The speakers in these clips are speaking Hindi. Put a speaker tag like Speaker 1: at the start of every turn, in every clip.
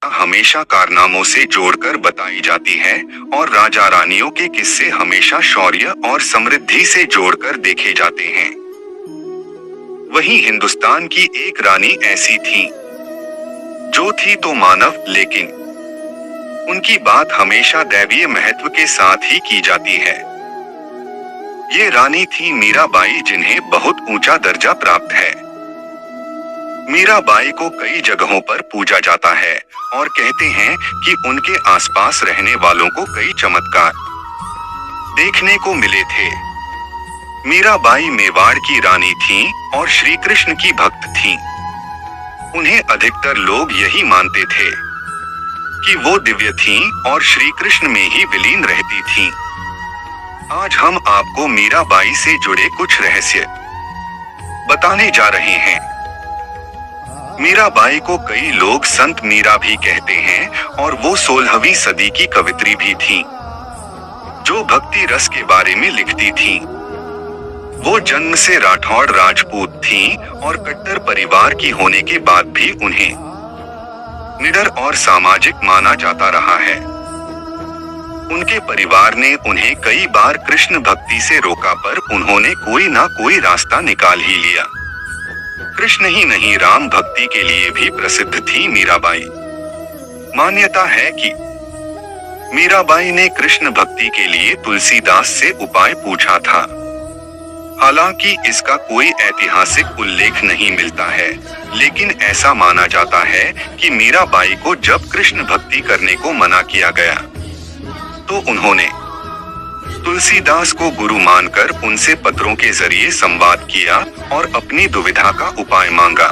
Speaker 1: हमेशा कारनामों से जोड़कर बताई जाती है और राजा रानियों के किस्से हमेशा शौर्य और समृद्धि से जोड़कर देखे जाते हैं। वहीं हिंदुस्तान की एक रानी ऐसी थी, जो थी तो मानव, लेकिन उनकी बात हमेशा दैवीय महत्व के साथ ही की जाती है। ये रानी थी मीराबाई, जिन्हें बहुत ऊंचा दर्जा प्राप्त है। मीराबाई को कई जगहों पर पूजा जाता है और कहते हैं कि उनके आसपास रहने वालों को कई चमत्कार देखने को मिले थे। मीराबाई मेवाड़ की रानी थीं और श्री कृष्ण की भक्त थीं। उन्हें अधिकतर लोग यही मानते थे कि वो दिव्य थीं और श्री कृष्ण में ही विलीन रहती थीं। आज हम आपको मीराबाई से जुड़े कुछ रहस्य बताने जा रहे हैं। मीराबाई को कई लोग संत मीरा भी कहते हैं और वो 16वीं सदी की कवित्री भी थीं, जो भक्ति रस के बारे में लिखती थीं। वो जन्म से राठौड़ राजपूत थीं और कट्टर परिवार की होने के बाद भी उन्हें निडर और सामाजिक माना जाता रहा है। उनके परिवार ने उन्हें कई बार कृष्ण भक्ति से रोका, पर उन्होंने कोई ना कोई रास्ता निकाल ही लिया। कृष्ण ही नहीं, राम भक्ति के लिए भी प्रसिद्ध थी मीराबाई। मान्यता है कि मीराबाई ने कृष्ण भक्ति के लिए तुलसीदास से उपाय पूछा था। हालांकि इसका कोई ऐतिहासिक उल्लेख नहीं मिलता है, लेकिन ऐसा माना जाता है कि मीराबाई को जब कृष्ण भक्ति करने को मना किया गया, तो उन्होंने तुलसीदास को गुरु मानकर उनसे पत्रों के जरिए संवाद किया और अपनी दुविधा का उपाय मांगा।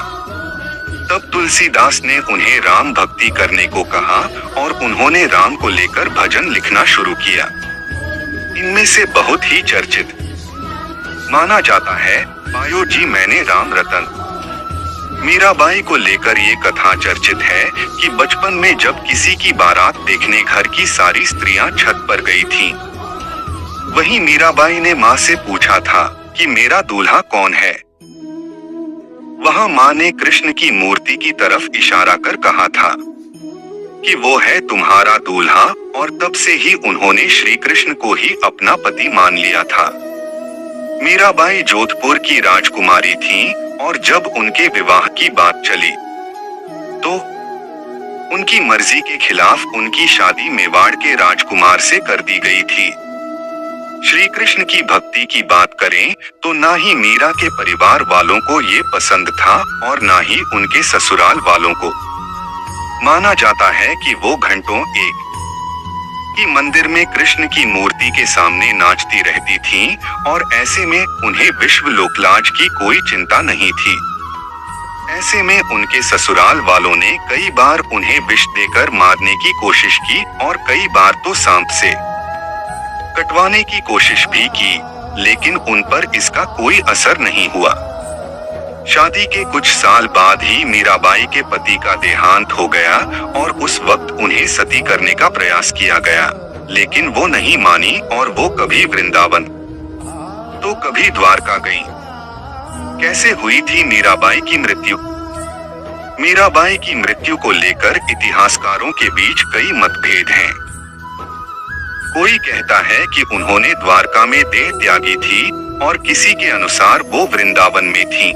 Speaker 1: तब तुलसीदास ने उन्हें राम भक्ति करने को कहा और उन्होंने राम को लेकर भजन लिखना शुरू किया। इनमें से बहुत ही चर्चित माना जाता है, पायो जी मैंने राम रतन। मीराबाई को लेकर ये कथा चर्चित है कि बचपन में जब किसी की बारात देखने घर की सारी स्त्रियां छत पर गई थीं, वहीं मीराबाई ने माँ से पूछा था कि मेरा दूल्हा कौन है। वहां माँ ने कृष्ण की मूर्ति की तरफ इशारा कर कहा था कि वो है तुम्हारा दूल्हा, और तब से ही उन्होंने श्री कृष्ण को ही अपना पति मान लिया था। मीराबाई जोधपुर की राजकुमारी थीं और जब उनके विवाह की बात चली, तो उनकी मर्जी के खिलाफ उनकी शादी मेवाड़ के राजकुमार से कर दी गई थी। श्री कृष्ण की भक्ति की बात करें तो ना ही मीरा के परिवार वालों को ये पसंद था और ना ही उनके ससुराल वालों को। माना जाता है कि वो घंटों एक ही मंदिर में कृष्ण की मूर्ति के सामने नाचती रहती थीं और ऐसे में उन्हें विश्व लोकलाज की कोई चिंता नहीं थी। ऐसे में उनके ससुराल वालों ने कई बार उन्हें विष देकर मारने की कोशिश की और कई बार तो सांप से कटवाने की कोशिश भी की, लेकिन उन पर इसका कोई असर नहीं हुआ। शादी के कुछ साल बाद ही मीराबाई के पति का देहांत हो गया और उस वक्त उन्हें सती करने का प्रयास किया गया, लेकिन वो नहीं मानी और वो कभी वृंदावन तो कभी द्वारका गईं। कैसे हुई थी मीराबाई की मृत्यु? मीराबाई की मृत्यु को लेकर इतिहासकारों के बीच कई मतभेद हैं। कोई कहता है कि उन्होंने द्वारका में देह त्यागी थी और किसी के अनुसार वो वृंदावन में थी।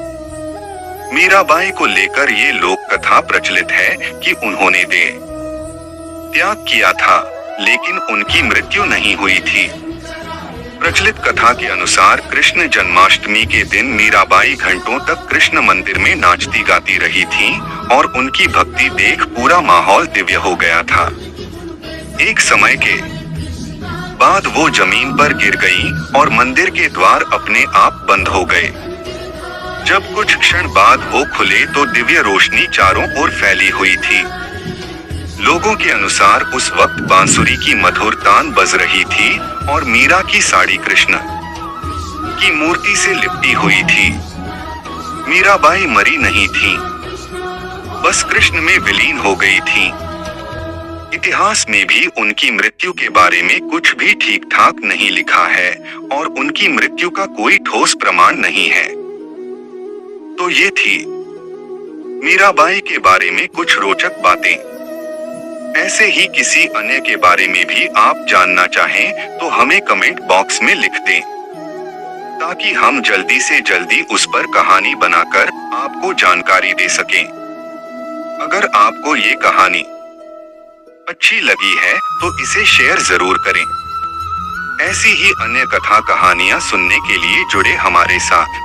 Speaker 1: मीराबाई को लेकर ये लोक कथा प्रचलित है कि उन्होंने देह त्याग किया था, लेकिन उनकी मृत्यु नहीं हुई थी। प्रचलित कथा के अनुसार कृष्ण जन्माष्टमी के दिन मीराबाई घंटों तक कृष्ण मंदिर में नाचती गाती रही थीं और उनकी भक्ति देख पूरा माहौल दिव्य हो गया था। एक समय के बाद वो जमीन पर गिर गईं और मंदिर के द्वार अपने आप बंद हो गए। जब कुछ क्षण बाद वो खुले तो दिव्य रोशनी चारों ओर फैली हुई थी। लोगों के अनुसार उस वक्त बांसुरी की मधुर तान बज रही थी और मीरा की साड़ी कृष्ण की मूर्ति से लिपटी हुई थी। मीराबाई मरी नहीं थी, बस कृष्ण में विलीन हो गई थी। इतिहास में भी उनकी मृत्यु के बारे में कुछ भी ठीक ठाक नहीं लिखा है और उनकी मृत्यु का कोई ठोस प्रमाण नहीं है। तो ये थी मीराबाई के बारे में कुछ रोचक बातें। ऐसे ही किसी अन्य के बारे में भी आप जानना चाहें तो हमें कमेंट बॉक्स में लिख दें, ताकि हम जल्दी से जल्दी उस पर कहानी बनाकर आपको जानकारी दे सकें। अगर आपको ये कहानी अच्छी लगी है तो इसे शेयर जरूर करें। ऐसी ही अन्य कथा कहानियां सुनने के लिए जुड़े हमारे साथ।